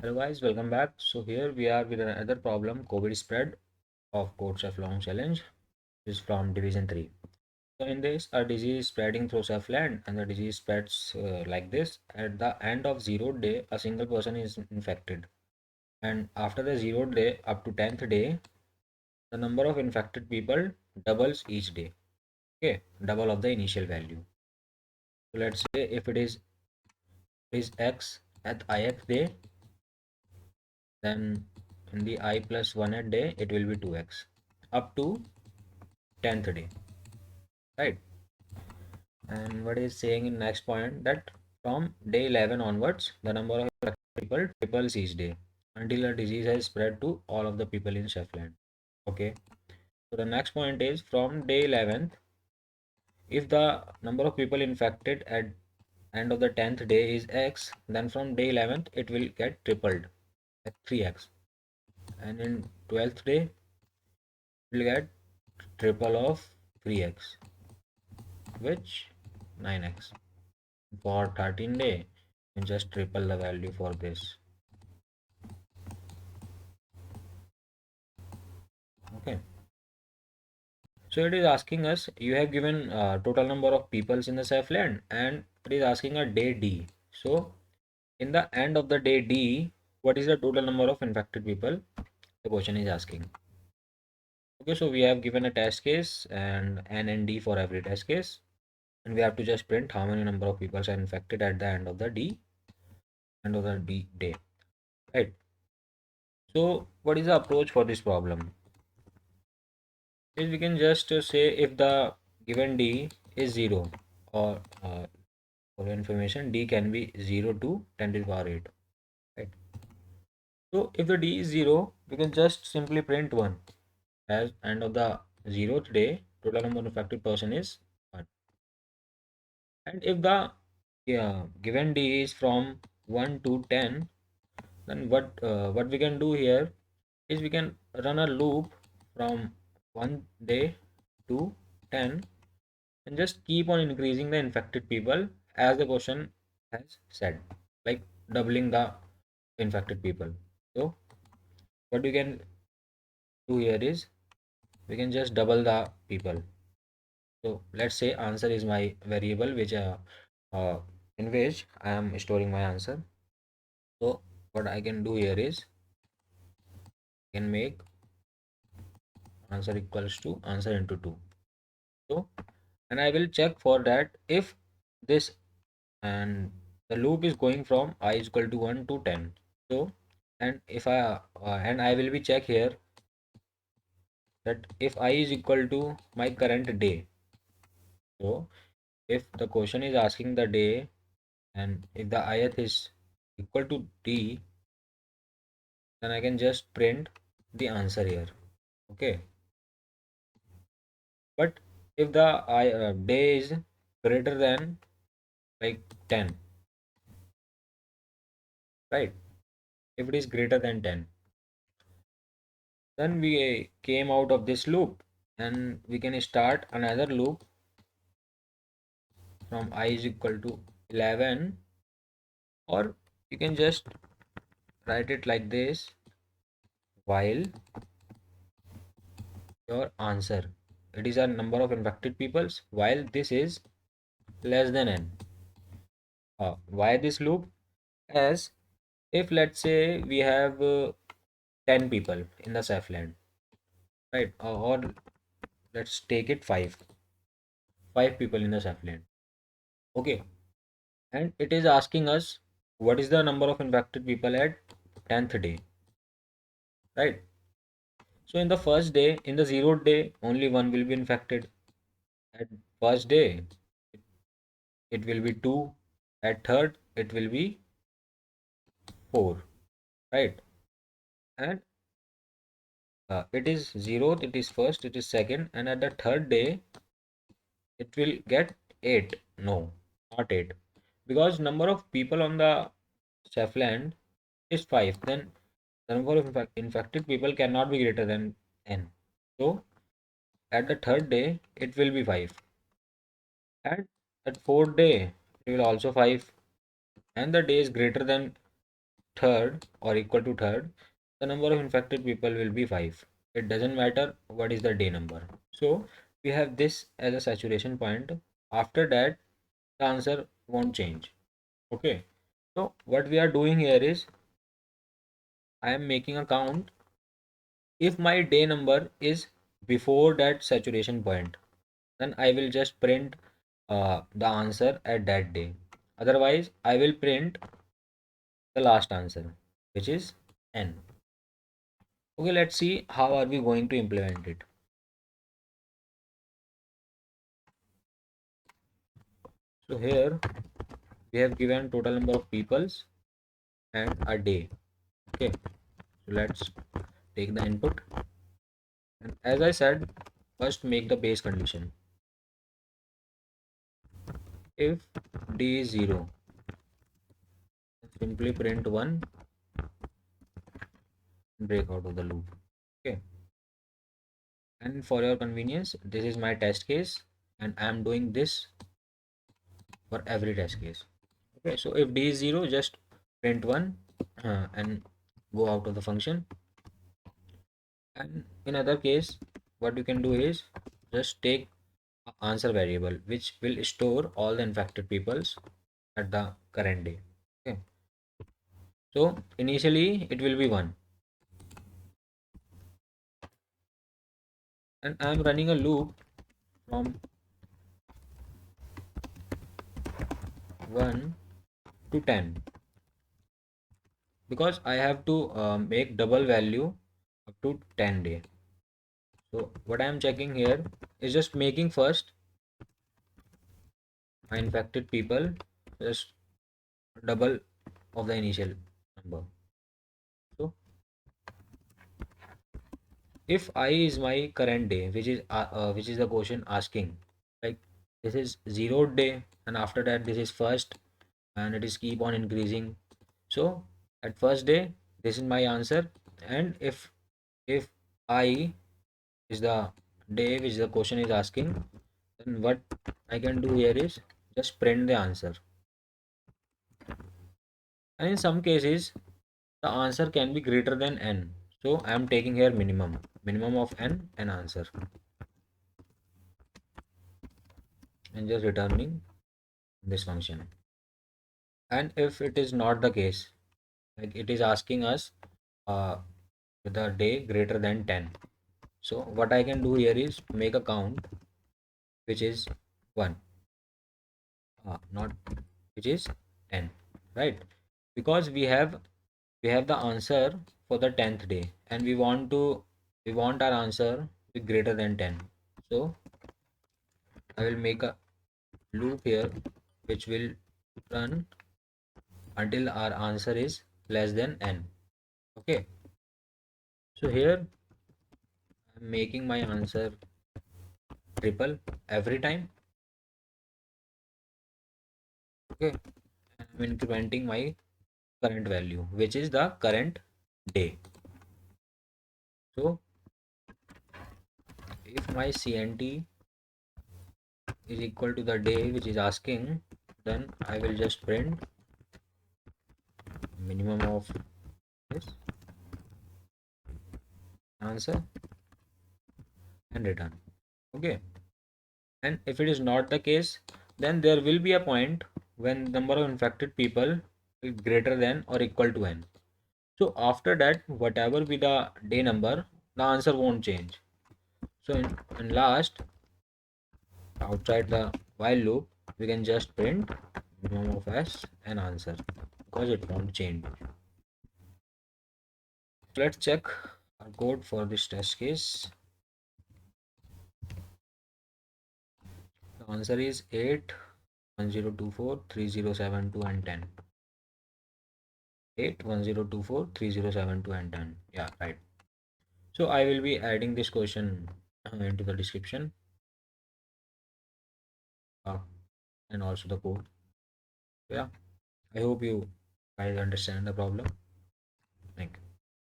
Hello guys, welcome back. So here we are with another problem, COVID spread of Code Chef Long Challenge. This is from Division 3. So in this, a disease is spreading through Chefland and the disease spreads like this. At the end of 0th day, a single person is infected. And after the 0th day up to 10th day, the number of infected people doubles each day. Okay, double of the initial value. So let's say if it is x at ith day, then in the I plus 1th day, it will be 2x up to 10th day, right? And what is saying in next point that from day 11 onwards, the number of people triples each day until the disease has spread to all of the people in Sheffland. Okay. So the next point is from day 11th, if the number of people infected at end of the 10th day is x, then from day 11th it will get tripled at 3x, and in 12th day it will get triple of 3x, which 9x. For 13 day, you just triple the value for this. Okay. So it is asking us, you have given total number of peoples in the safe land and it is asking a day D. So in the end of the day D, what is the total number of infected people? The question is asking. Okay, so we have given a test case and N and D for every test case. And we have to just print how many number of people are infected at the end of the D day. Right. So what is the approach for this problem? Is we can just say if the given d is 0, or for information d can be 0 to 10 to the power 8, right? So if the d is 0, we can just simply print 1 as end of the 0th day total number of infected person is 1. And if the given d is from 1 to 10, then what we can do here is we can run a loop from 1 day to 10 and just keep on increasing the infected people as the question has said, like doubling the infected people. So what we can do here is we can just double the people. So let's say answer is my variable which uh, in which I am storing my answer. So what I can do here is I can make answer equals to answer into 2. So and I will check for that if this, and the loop is going from I is equal to 1 to 10. So and if and I will be check here that if I is equal to my current day. So if the question is asking the day and if the ith is equal to d, then I can just print the answer here. Okay. But if the day is greater than like 10, right? If it is greater than 10, then we came out of this loop and we can start another loop from I is equal to 11, or you can just write it like this, while your answer, it is a number of infected peoples while this is less than n. Why this loop? As if let's say we have 10 people in the safe land, right? Or let's take it 5 people in the safe land. Okay, and it is asking us what is the number of infected people at 10th day, right? So in the first day, in the 0th day, only one will be infected. At first day, it will be two. At third, it will be four, right? And it is 0th, it is first, it is second, and at the third day, it will get eight. No, not eight, because number of people on the Southland is five. Then the number of infected people cannot be greater than n. So at the third day, it will be five. And at fourth day, it will also 5, and the day is greater than third or equal to third, the number of infected people will be 5. It doesn't matter what is the day number. So we have this as a saturation point. After that, the answer won't change. Okay. So what we are doing here is I am making a count. If my day number is before that saturation point, then I will just print the answer at that day. Otherwise, I will print the last answer, which is n. Okay, let's see how are we going to implement it. So here we have given total number of peoples and a day. Okay, so let's take the input. And as I said, first make the base condition. If d is 0, simply print 1 and break out of the loop. Okay, and for your convenience, this is my test case and I am doing this for every test case. Okay, so if d is 0, just print 1 and go out of the function. And in other case, what you can do is just take a answer variable which will store all the infected peoples at the current day. Okay, so initially it will be 1 and I am running a loop from 1 to 10 because I have to make double value up to 10 day. So what I am checking here is just making first my infected people just double of the initial number. So if I is my current day, which is the question asking, like this is 0th day, and after that this is first, and it is keep on increasing. So at first day, this is my answer, and if I is the day which the question is asking, then what I can do here is just print the answer. And in some cases, the answer can be greater than n. So I am taking here minimum of n and answer, and just returning this function. And if it is not the case, like it is asking us uh, with a day greater than 10. So what I can do here is make a count which is 1, not which is 10, right? Because we have the answer for the 10th day and we want our answer to be greater than 10. So I will make a loop here which will run until our answer is less than n. Okay, so here I'm making my answer triple every time. Okay, and I'm incrementing my current value which is the current day. So if my cnt is equal to the day which is asking, then I will just print minimum of this answer and return. Okay, and if it is not the case, then there will be a point when number of infected people is greater than or equal to n. So after that, whatever be the day number, the answer won't change. So in last, outside the while loop, we can just print minimum of s and answer because it won't change. So let's check our code for this test case. The answer is 8, 1024, 3072 and 10. 8, 1024, 3072 and 10. Yeah, right. So I will be adding this question into the description uh, and also the code. Yeah, I hope you guys understand the problem. Thank you.